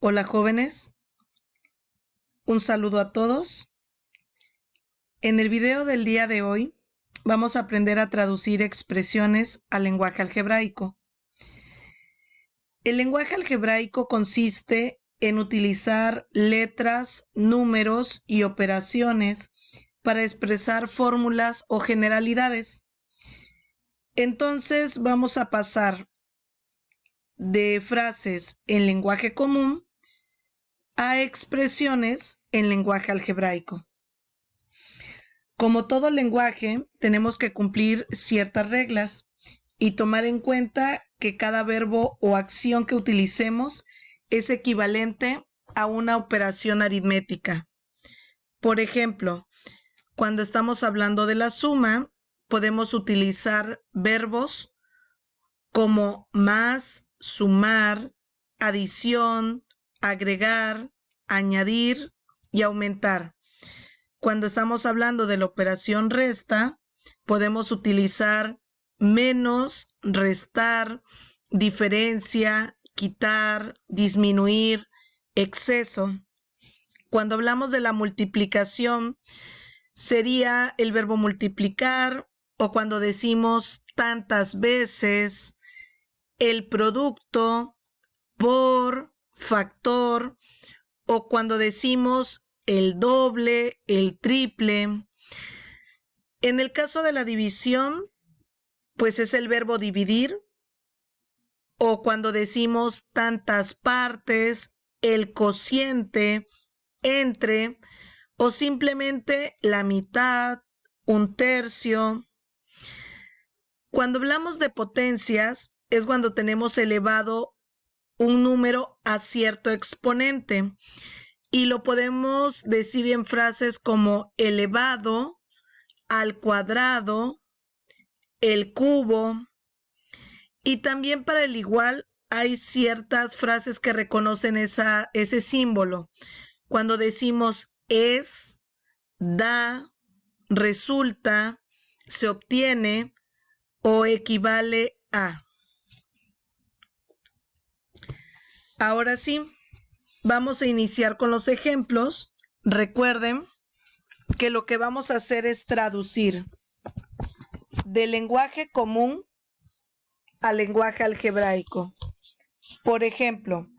Hola jóvenes, un saludo a todos. En el video del día de hoy vamos a aprender a traducir expresiones al lenguaje algebraico. El lenguaje algebraico consiste en utilizar letras, números y operaciones para expresar fórmulas o generalidades. Entonces vamos a pasar de frases en lenguaje común a expresiones en lenguaje algebraico. Como todo lenguaje, tenemos que cumplir ciertas reglas y tomar en cuenta que cada verbo o acción que utilicemos es equivalente a una operación aritmética. Por ejemplo, cuando estamos hablando de la suma, podemos utilizar verbos como más, sumar, adición, agregar, añadir y aumentar. Cuando estamos hablando de la operación resta, podemos utilizar menos, restar, diferencia, quitar, disminuir, exceso. Cuando hablamos de la multiplicación, sería el verbo multiplicar, o cuando decimos tantas veces, el producto, por, factor, o cuando decimos el doble, el triple. En el caso de la división, pues es el verbo dividir, o cuando decimos tantas partes, el cociente, entre, o simplemente la mitad, un tercio. Cuando hablamos de potencias, es cuando tenemos elevado un número a cierto exponente. Y lo podemos decir en frases como elevado al cuadrado, el cubo. Y también para el igual hay ciertas frases que reconocen ese símbolo. Cuando decimos es, da, resulta, se obtiene o equivale a. Ahora sí, vamos a iniciar con los ejemplos. Recuerden que lo que vamos a hacer es traducir del lenguaje común al lenguaje algebraico. Por ejemplo,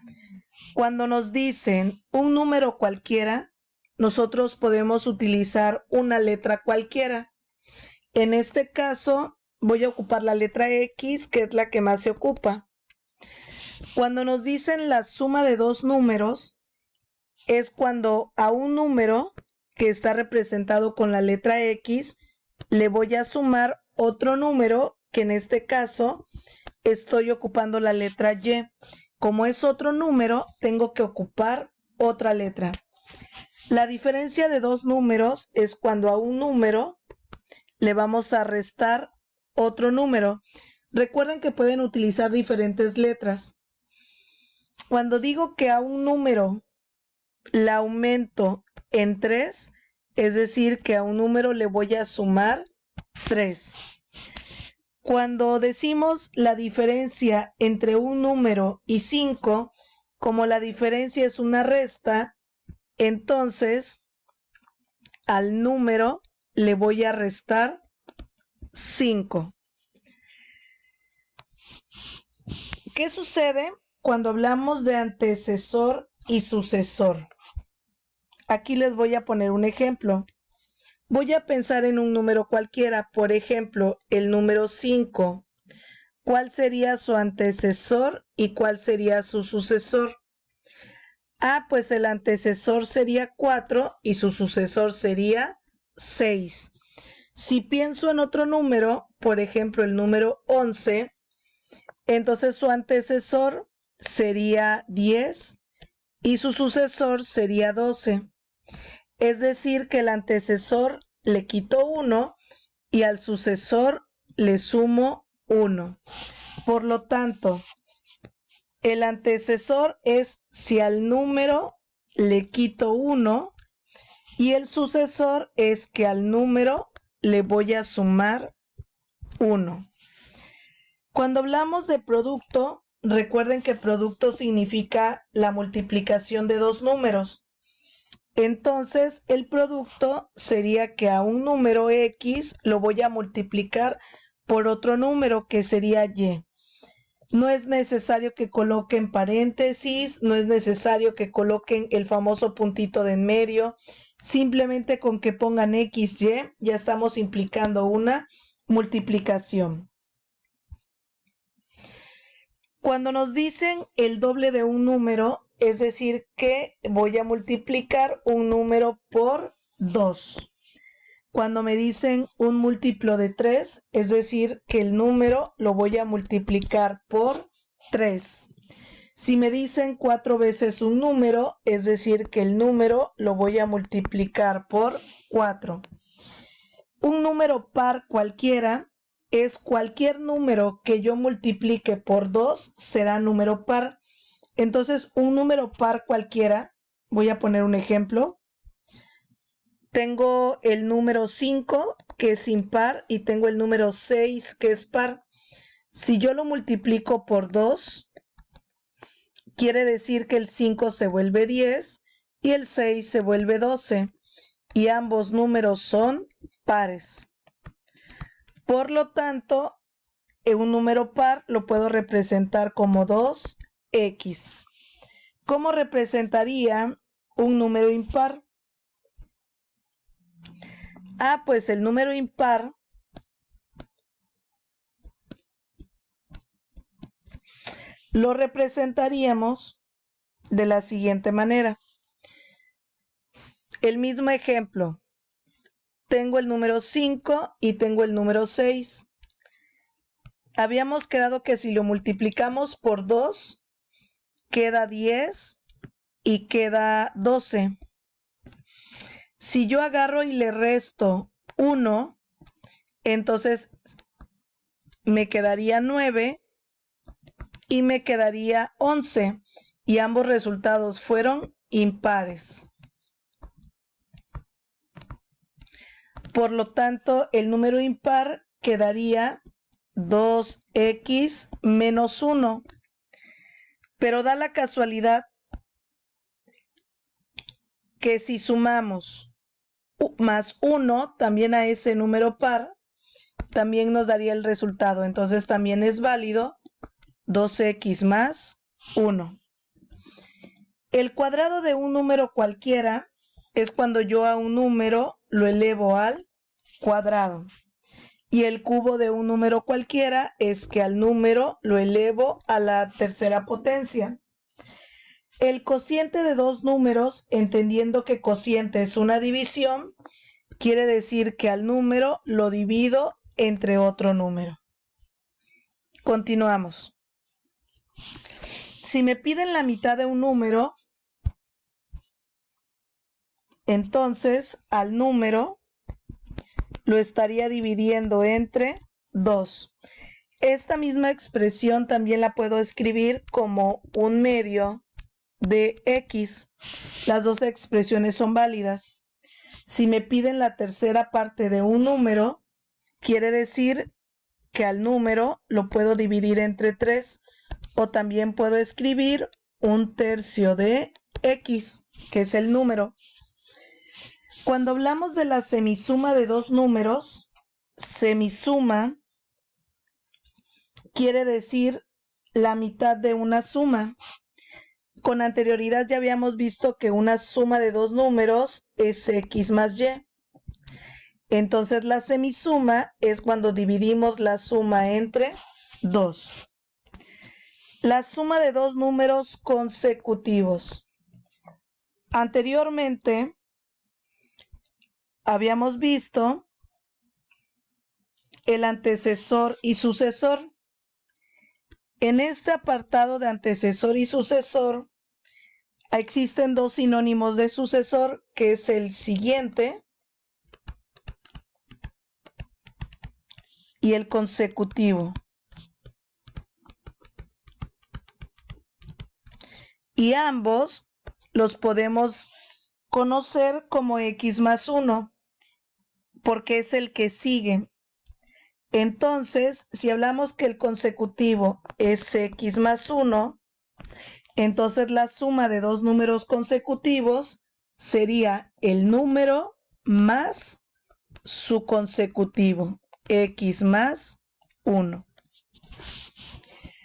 cuando nos dicen un número cualquiera, nosotros podemos utilizar una letra cualquiera. En este caso, voy a ocupar la letra X, que es la que más se ocupa. Cuando nos dicen la suma de dos números, es cuando a un número que está representado con la letra X, le voy a sumar otro número, que en este caso estoy ocupando la letra Y. Como es otro número, tengo que ocupar otra letra. La diferencia de dos números es cuando a un número le vamos a restar otro número. Recuerden que pueden utilizar diferentes letras. Cuando digo que a un número le aumento en 3, es decir, que a un número le voy a sumar 3. Cuando decimos la diferencia entre un número y 5, como la diferencia es una resta, entonces al número le voy a restar 5. ¿Qué sucede cuando hablamos de antecesor y sucesor? Aquí les voy a poner un ejemplo. Voy a pensar en un número cualquiera, por ejemplo, el número 5. ¿Cuál sería su antecesor y cuál sería su sucesor? Pues el antecesor sería 4 y su sucesor sería 6. Si pienso en otro número, por ejemplo, el número 11, entonces su antecesor sería 10 y su sucesor sería 12. Es decir, que el antecesor le quito 1 y al sucesor le sumo 1. Por lo tanto, el antecesor es si al número le quito 1 y el sucesor es que al número le voy a sumar 1. Cuando hablamos de producto, recuerden que producto significa la multiplicación de dos números. Entonces, el producto sería que a un número X lo voy a multiplicar por otro número que sería Y. No es necesario que coloquen paréntesis, no es necesario que coloquen el famoso puntito de en medio. Simplemente con que pongan XY ya estamos implicando una multiplicación. Cuando nos dicen el doble de un número, es decir que voy a multiplicar un número por 2. Cuando me dicen un múltiplo de 3, es decir que el número lo voy a multiplicar por 3. Si me dicen 4 veces un número, es decir que el número lo voy a multiplicar por 4. Un número par cualquiera es cualquier número que yo multiplique por 2 será número par. Entonces, un número par cualquiera, voy a poner un ejemplo. Tengo el número 5, que es impar, y tengo el número 6, que es par. Si yo lo multiplico por 2, quiere decir que el 5 se vuelve 10 y el 6 se vuelve 12. Y ambos números son pares. Por lo tanto, un número par lo puedo representar como 2x. ¿Cómo representaría un número impar? Pues el número impar lo representaríamos de la siguiente manera. El mismo ejemplo. Tengo el número 5 y tengo el número 6. Habíamos quedado que si lo multiplicamos por 2, queda 10 y queda 12. Si yo agarro y le resto 1, entonces me quedaría 9 y me quedaría 11. Y ambos resultados fueron impares. Por lo tanto, el número impar quedaría 2x menos 1. Pero da la casualidad que si sumamos más 1 también a ese número par, también nos daría el resultado. Entonces también es válido 2x más 1. El cuadrado de un número cualquiera es cuando yo a un número lo elevo al cuadrado. Y el cubo de un número cualquiera es que al número lo elevo a la tercera potencia. El cociente de dos números, entendiendo que cociente es una división, quiere decir que al número lo divido entre otro número. Continuamos. Si me piden la mitad de un número, entonces al número lo estaría dividiendo entre 2. Esta misma expresión también la puedo escribir como un medio de x. Las dos expresiones son válidas. Si me piden la tercera parte de un número, quiere decir que al número lo puedo dividir entre 3, o también puedo escribir un tercio de x, que es el número. Cuando hablamos de la semisuma de dos números, semisuma quiere decir la mitad de una suma. Con anterioridad ya habíamos visto que una suma de dos números es x más y. Entonces la semisuma es cuando dividimos la suma entre 2. La suma de dos números consecutivos. Anteriormente habíamos visto el antecesor y sucesor. En este apartado de antecesor y sucesor existen dos sinónimos de sucesor, que es el siguiente y el consecutivo. Y ambos los podemos conocer como x más 1, porque es el que sigue. Entonces, si hablamos que el consecutivo es x más 1, entonces la suma de dos números consecutivos sería el número más su consecutivo, x más 1.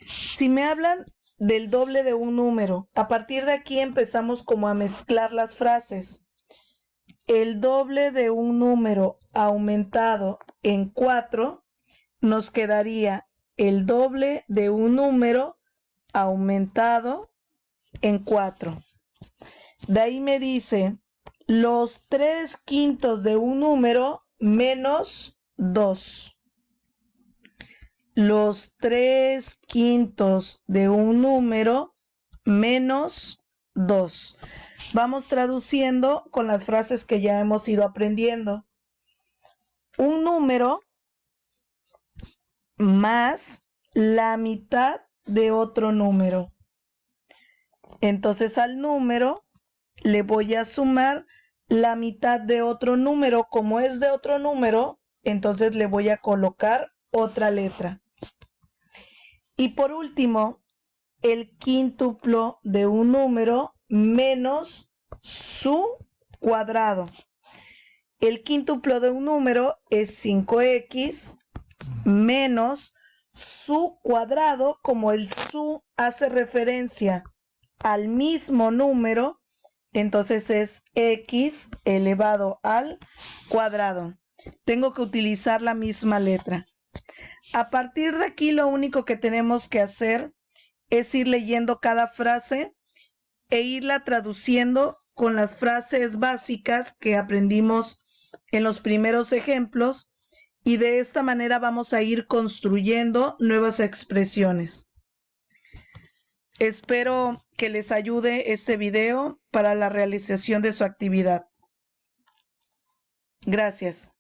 Si me hablan del doble de un número, a partir de aquí empezamos como a mezclar las frases. El doble de un número aumentado en 4 nos quedaría el doble de un número aumentado en 4. De ahí me dice los 3/5 de un número menos 2. Los 3/5 de un número menos 2. Vamos traduciendo con las frases que ya hemos ido aprendiendo. Un número más la mitad de otro número. Entonces al número le voy a sumar la mitad de otro número. Como es de otro número, entonces le voy a colocar otra letra. Y por último, el quíntuplo de un número menos su cuadrado. El quíntuplo de un número es 5x menos su cuadrado. Como el su hace referencia al mismo número, entonces es x elevado al cuadrado. Tengo que utilizar la misma letra. A partir de aquí lo único que tenemos que hacer es ir leyendo cada frase e irla traduciendo con las frases básicas que aprendimos en los primeros ejemplos, y de esta manera vamos a ir construyendo nuevas expresiones. Espero que les ayude este video para la realización de su actividad. Gracias.